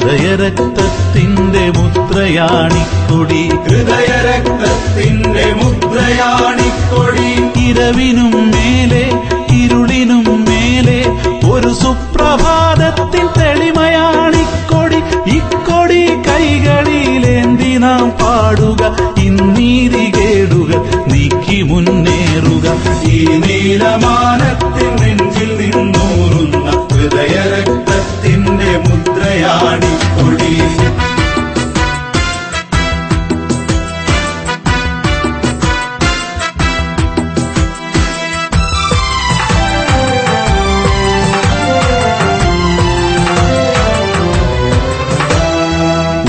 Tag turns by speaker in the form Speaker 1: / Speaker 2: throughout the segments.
Speaker 1: ഹൃദയരക്തത്തിന്റെ മുദ്രയാണിക്കൊടി,
Speaker 2: ഹൃദയരക്തത്തിന്റെ മുദ്രയാണിക്കൊടി.
Speaker 1: ഇരവിനും മേലെ ഇരുളിനും മേലെ ഒരു സുപ്രഭാതത്തിൻ തെളിമയാണിക്കൊടി. ഇക്കൊടി കൈകളിലേന്തി നാം പാടുക, ഇന്നീതി കേടുകൾ നീക്കി മുന്നേറുക.
Speaker 2: ഈ നീലമാനത്തിൻ നെഞ്ചിൽ നിന്നൂറുന്ന ഹൃദയരക്തത്തിന്റെ മുദ്രയാണിക്കൊടി.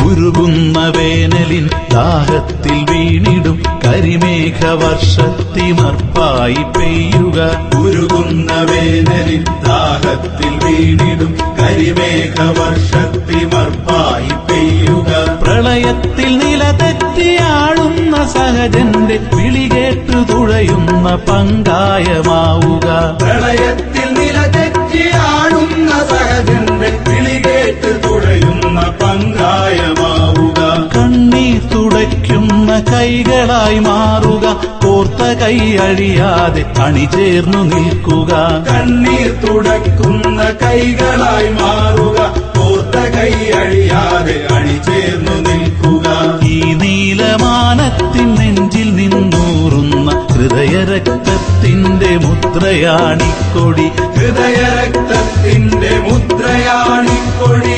Speaker 1: ഉരുകുന്ന വേനലിൻ ദാഹത്തിൽ വീണിടും കരിമേഘവർഷത്തിമർപ്പായി പെയ്യുക.
Speaker 2: ഉരുകുന്ന വേനലിൻ ദാഹത്തിൽ വീണിടും കരിമേഘവർഷത്തിമർപ്പായി പെയ്യുക.
Speaker 1: പ്രളയത്തിൽ നിലതെറ്റിയാളുന്ന സഹജന്റെ വിളികേട്ടു തുഴയുന്ന പങ്കായമാവുക.
Speaker 2: പ്രളയത്തിൽ നിലതെറ്റിയാളുന്ന സഹജന്റെ വിളികേട്ട് തുഴയുന്ന പങ്കായമാവുക.
Speaker 1: കണ്ണീർ തുടയ്ക്കുന്ന കൈകളായി മാറുക, കോർത്ത കൈ അഴിയാതെ അണിചേർന്നു നിൽക്കുക.
Speaker 2: കണ്ണീർ തുടക്കുന്ന കൈകളായി മാറുക, കോർത്ത കൈ അഴിയാതെ അണിചേർന്നു നിൽക്കുക.
Speaker 1: ഈ നീലമാനത്തിൻ നെഞ്ചിൽ നിന്നൂറുന്ന ഹൃദയരക്തത്തിന്റെ മുദ്രയാണിക്കൊടി,
Speaker 2: ഹൃദയരക്തത്തിന്റെ മുദ്രയാണിക്കൊടി.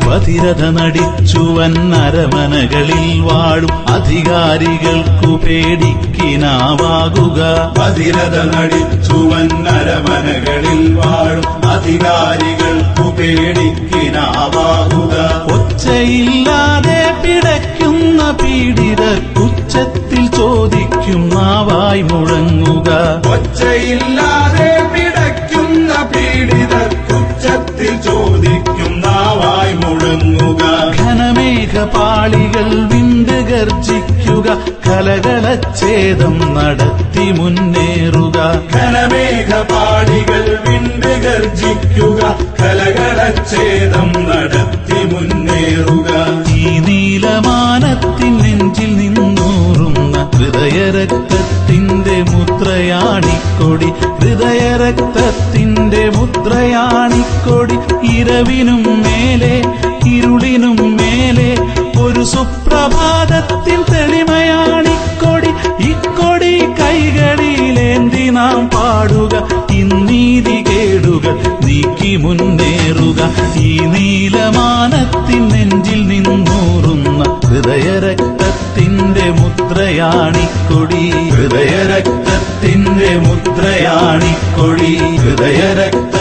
Speaker 1: പതിരഥ നടിച്ചുവൻ അരമനകളിൽ വാഴും അധികാരികൾക്കു പേടിക്കിനാവാകുക.
Speaker 2: പതിരഥ നടിച്ചുവൻ അരമനകളിൽ വാഴും അധികാരികൾക്കു പേടിക്കിനാവാകുക.
Speaker 1: ഒച്ചയില്ലാതെ പിടയ്ക്കുന്ന പീഡിതർ ഉച്ചത്തിൽ ചോദിക്കും നാവായി മുഴങ്ങുക.
Speaker 2: ഒച്ചയില്ലാതെ പിടയ്ക്കുന്ന പീഡിതർ ഉച്ചത്തിൽ ചോദിക്കും നാവായി മുഴങ്ങുക.
Speaker 1: ഘനമേഘപാളികൾ വിണ്ട് ഗർജിക്കുക, കലകളച്ഛേദം നടത്തി മുന്നേറുക.
Speaker 2: ഘനമേഘപാളികൾ വിണ്ട് ഗർജിക്കുക, കലകളച്ഛേദം നടത്തി മുന്നേറുക.
Speaker 1: ഈ നീലമാനത്തിൻ നെഞ്ചിൽ നിന്നൂറുന്ന ഹൃദയരക്തത്തിന്റെ മുദ്രയാണിക്കൊടി, ഹൃദയരക്തത്തിന്റെ മുദ്രയാണിക്കൊടി. ഇരവിനും മേലെ ഇരുളിനും മേലെ ഒരു സുപ്രഭാതത്തിൻ തെളിമയാണിക്കൊടി. ഇക്കൊടി കൈകളിലേന്തി നാം പാടുക, ഇന്നീതി കേടുകൾ നീക്കി മുന്നേറുക. ഈ നീലമാനത്തിൻ നെഞ്ചിൽ നിന്നൂറുന്ന ഹൃദയരക്തത്തിന്റെ മുദ്രയാണിക്കൊടി, ഹൃദയരക്തത്തിന്റെ മുദ്രയാണിക്കൊടി, ഹൃദയരക്ത